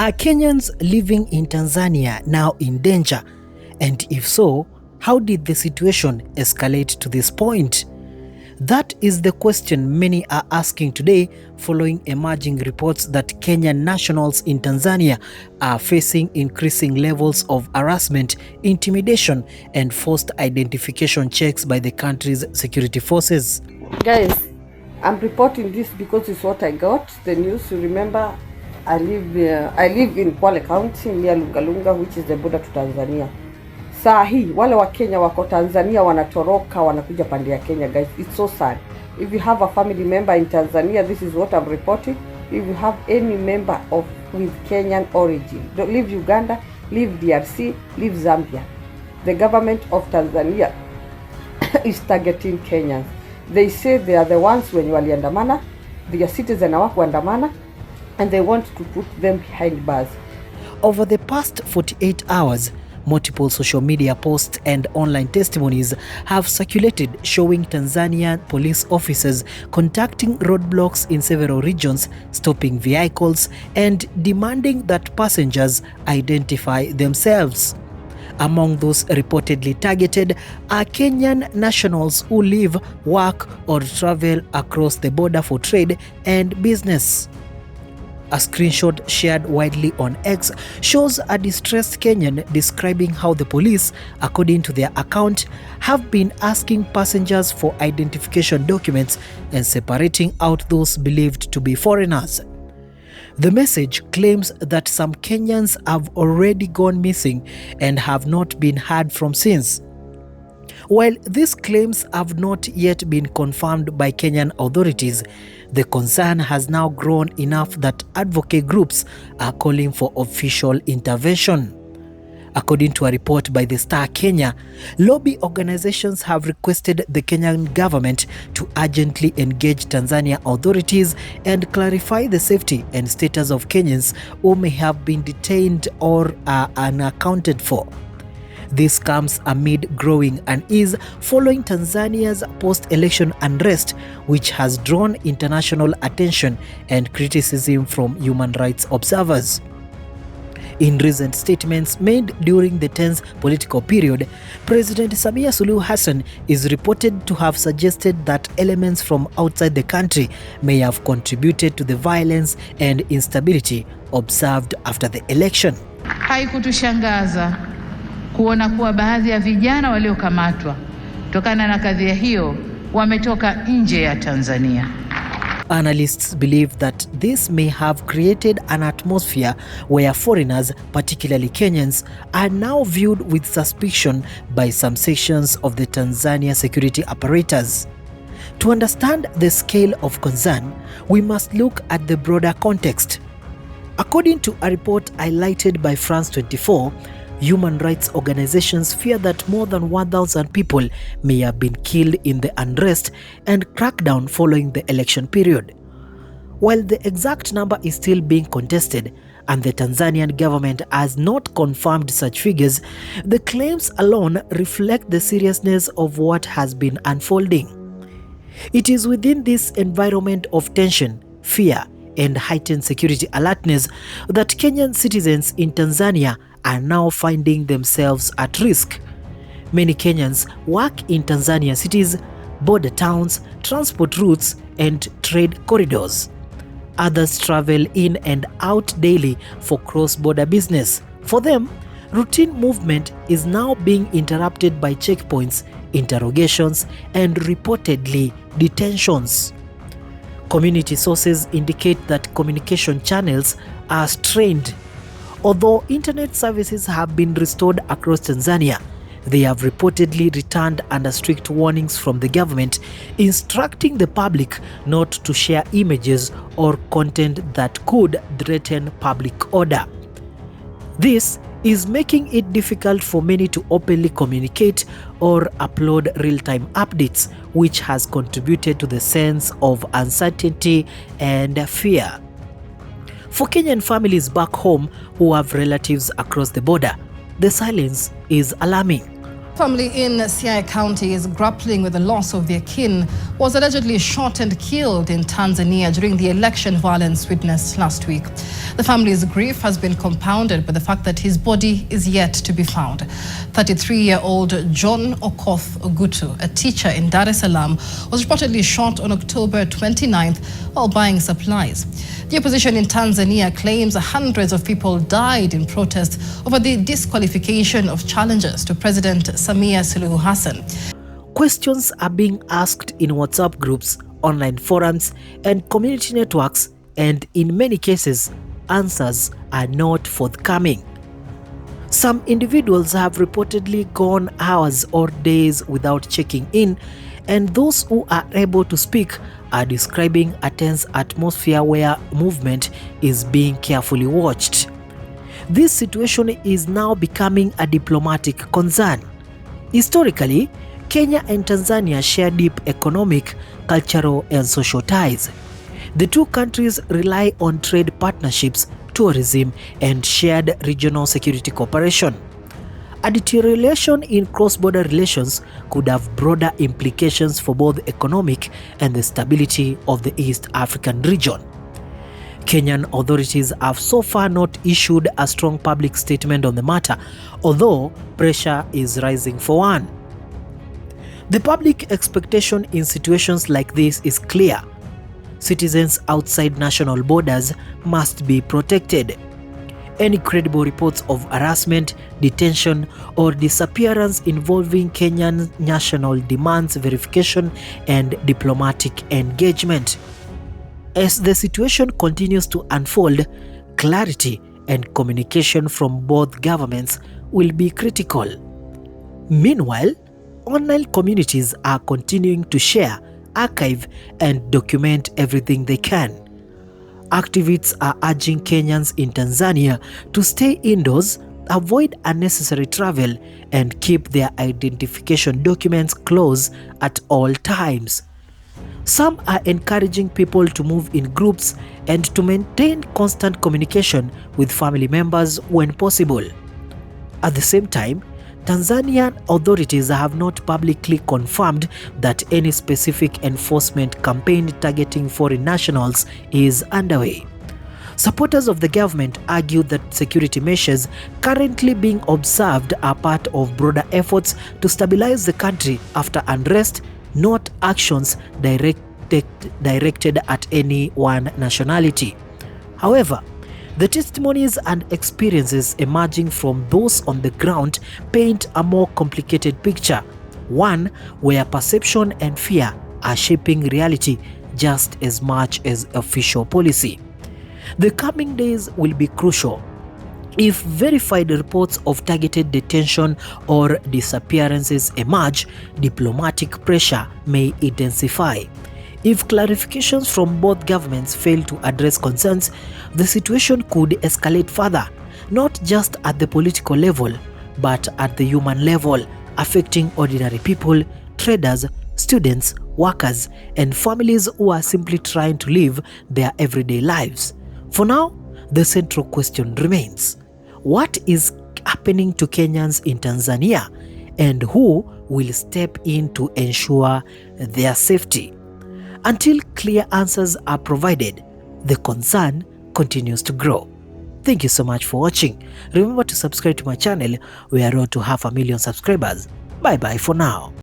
Are Kenyans living in Tanzania now in danger? And if so, how did the situation escalate to this point? That is the question many are asking today following emerging reports that Kenyan nationals in Tanzania are facing increasing levels of harassment, intimidation, and forced identification checks by the country's security forces. Guys, I'm reporting this because it's what I got, the news. You remember, I live in Kwale County near Lungalunga, which is the border to Tanzania. Saa hii wale wa Kenya wako Tanzania wanatoroka wanakuja pande ya Kenya, guys. It's so sad. If you have a family member in Tanzania, this is what I'm reporting. If you have any member with Kenyan origin, don't leave Uganda, leave DRC, leave Zambia. The government of Tanzania is targeting Kenyans. They say they are the ones when waliandamana, they are citizens hawakuandamana, and they want to put them behind bars. Over the past 48 hours, multiple social media posts and online testimonies have circulated showing Tanzanian police officers conducting roadblocks in several regions, stopping vehicles, and demanding that passengers identify themselves. Among those reportedly targeted are Kenyan nationals who live, work, or travel across the border for trade and business. A screenshot shared widely on X shows a distressed Kenyan describing how the police, according to their account, have been asking passengers for identification documents and separating out those believed to be foreigners. The message claims that some Kenyans have already gone missing and have not been heard from since. While these claims have not yet been confirmed by Kenyan authorities, the concern has now grown enough that advocate groups are calling for official intervention. According to a report by the Star Kenya, lobby organizations have requested the Kenyan government to urgently engage Tanzania authorities and clarify the safety and status of Kenyans who may have been detained or are unaccounted for. This comes amid growing unease following Tanzania's post-election unrest, which has drawn international attention and criticism from human rights observers. In recent statements made during the tense political period, President Samia Suluhu is reported to have suggested that elements from outside the country may have contributed to the violence and instability observed after the election. Haikutushangaza kuona kuwa baadhi ya vijana waliokamatwa kutokana na kadhia hiyo wametoka nje ya Tanzania. Analysts believe that this may have created an atmosphere where foreigners, particularly Kenyans, are now viewed with suspicion by some sections of the Tanzania security apparatus. To understand the scale of concern, we must look at the broader context. According to a report highlighted by France 24, human rights organizations fear that more than 1,000 people may have been killed in the unrest and crackdown following the election period. While the exact number is still being contested and the Tanzanian government has not confirmed such figures, the claims alone reflect the seriousness of what has been unfolding. It is within this environment of tension, fear, and heightened security alertness that Kenyan citizens in Tanzania are now finding themselves at risk. Many Kenyans work in Tanzania cities, border towns, transport routes, and trade corridors. Others travel in and out daily for cross-border business. For them, routine movement is now being interrupted by checkpoints, interrogations, and reportedly detentions. Community sources indicate that communication channels are strained. Although internet services have been restored across Tanzania, they have reportedly returned under strict warnings from the government, instructing the public not to share images or content that could threaten public order. This is making it difficult for many to openly communicate or upload real-time updates, which has contributed to the sense of uncertainty and fear. For Kenyan families back home who have relatives across the border, the silence is alarming. Family in Siaya County is grappling with the loss of their kin who was allegedly shot and killed in Tanzania during the election violence witnessed last week. The family's grief has been compounded by the fact that his body is yet to be found. 33-year-old John Okoth Ogutu, a teacher in Dar es Salaam, was reportedly shot on October 29th while buying supplies. The opposition in Tanzania claims hundreds of people died in protest over the disqualification of challengers to President Samia Suluhu Hassan. Questions are being asked in WhatsApp groups, online forums, and community networks, and in many cases, answers are not forthcoming. Some individuals have reportedly gone hours or days without checking in, and those who are able to speak are describing a tense atmosphere where movement is being carefully watched. This situation is now becoming a diplomatic concern. Historically, Kenya and Tanzania share deep economic, cultural, and social ties. The two countries rely on trade partnerships, tourism, and shared regional security cooperation. A deterioration in cross-border relations could have broader implications for both economic and the stability of the East African region. Kenyan authorities have so far not issued a strong public statement on the matter, although pressure is rising for one. The public expectation in situations like this is clear. Citizens outside national borders must be protected. Any credible reports of harassment, detention, or disappearance involving Kenyan national demands verification and diplomatic engagement. As the situation continues to unfold, clarity and communication from both governments will be critical. Meanwhile, online communities are continuing to share, archive, and document everything they can. Activists are urging Kenyans in Tanzania to stay indoors, avoid unnecessary travel, and keep their identification documents close at all times. Some are encouraging people to move in groups and to maintain constant communication with family members when possible. At the same time, Tanzanian authorities have not publicly confirmed that any specific enforcement campaign targeting foreign nationals is underway. Supporters of the government argue that security measures currently being observed are part of broader efforts to stabilize the country after unrest, not actions directed at any one nationality. However, the testimonies and experiences emerging from those on the ground paint a more complicated picture, one where perception and fear are shaping reality just as much as official policy. The coming days will be crucial. If verified reports of targeted detention or disappearances emerge, diplomatic pressure may intensify. If clarifications from both governments fail to address concerns, the situation could escalate further, not just at the political level, but at the human level, affecting ordinary people, traders, students, workers, and families who are simply trying to live their everyday lives. For now, the central question remains: what is happening to Kenyans in Tanzania, and who will step in to ensure their safety? Until clear answers are provided, the concern continues to grow. Thank you so much for watching. Remember to subscribe to my channel. We are on to 500,000 subscribers. Bye bye for now.